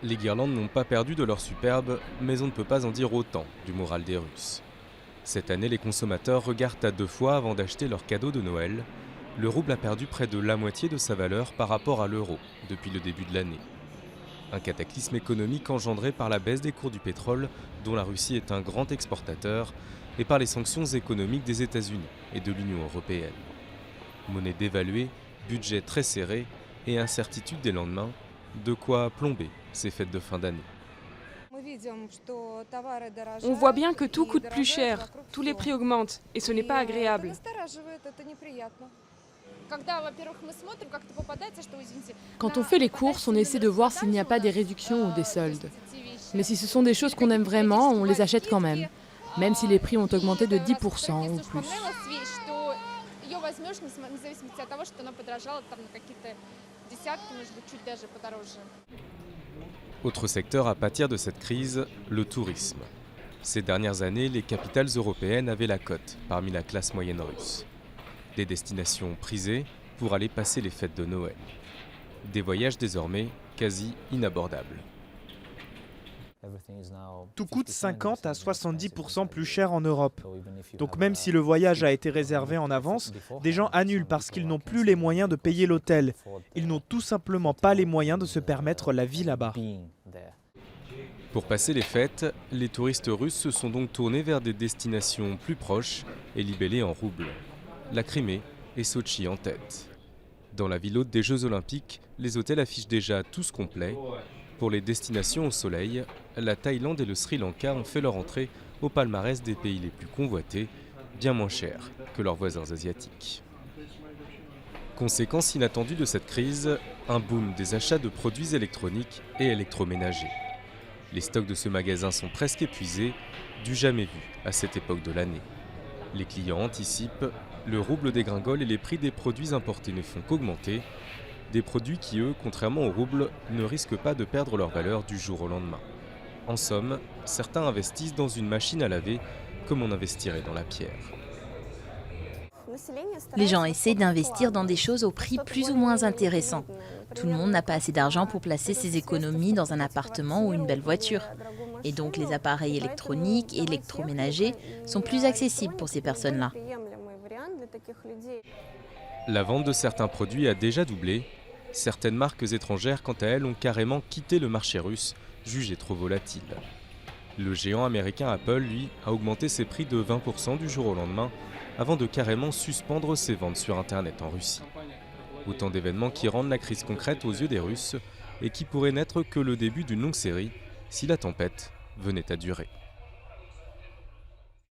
Les guirlandes n'ont pas perdu de leur superbe, mais on ne peut pas en dire autant du moral des Russes. Cette année, les consommateurs regardent à deux fois avant d'acheter leurs cadeaux de Noël. Le rouble a perdu près de la moitié de sa valeur par rapport à l'euro depuis le début de l'année. Un cataclysme économique engendré par la baisse des cours du pétrole, dont la Russie est un grand exportateur, et par les sanctions économiques des États-Unis et de l'Union européenne. Monnaie dévaluée, budget très serré et incertitude des lendemains, de quoi plomber ces fêtes de fin d'année. On voit bien que tout coûte plus cher, tous les prix augmentent, et ce n'est pas agréable. Quand on fait les courses, on essaie de voir s'il n'y a pas des réductions ou des soldes. Mais si ce sont des choses qu'on aime vraiment, on les achète quand même si les prix ont augmenté de 10% ou plus. Autre secteur à pâtir de cette crise, le tourisme. Ces dernières années, les capitales européennes avaient la cote parmi la classe moyenne russe. Des destinations prisées pour aller passer les fêtes de Noël. Des voyages désormais quasi inabordables. Tout coûte 50 à 70% plus cher en Europe. Donc même si le voyage a été réservé en avance, des gens annulent parce qu'ils n'ont plus les moyens de payer l'hôtel. Ils n'ont tout simplement pas les moyens de se permettre la vie là-bas. Pour passer les fêtes, les touristes russes se sont donc tournés vers des destinations plus proches et libellées en roubles. La Crimée et Sotchi en tête. Dans la ville hôte des Jeux Olympiques, les hôtels affichent déjà tous complets. Pour les destinations au soleil, la Thaïlande et le Sri Lanka ont fait leur entrée au palmarès des pays les plus convoités, bien moins chers que leurs voisins asiatiques. Conséquence inattendue de cette crise, un boom des achats de produits électroniques et électroménagers. Les stocks de ce magasin sont presque épuisés, du jamais vu à cette époque de l'année. Les clients anticipent, le rouble dégringole et les prix des produits importés ne font qu'augmenter. Des produits qui, eux, contrairement au rouble, ne risquent pas de perdre leur valeur du jour au lendemain. En somme, certains investissent dans une machine à laver comme on investirait dans la pierre. Les gens essaient d'investir dans des choses au prix plus ou moins intéressant. Tout le monde n'a pas assez d'argent pour placer ses économies dans un appartement ou une belle voiture. Et donc les appareils électroniques et électroménagers sont plus accessibles pour ces personnes-là. La vente de certains produits a déjà doublé. Certaines marques étrangères, quant à elles, ont carrément quitté le marché russe, jugé trop volatile. Le géant américain Apple, lui, a augmenté ses prix de 20% du jour au lendemain, avant de carrément suspendre ses ventes sur Internet en Russie. Autant d'événements qui rendent la crise concrète aux yeux des Russes et qui pourraient n'être que le début d'une longue série si la tempête venait à durer.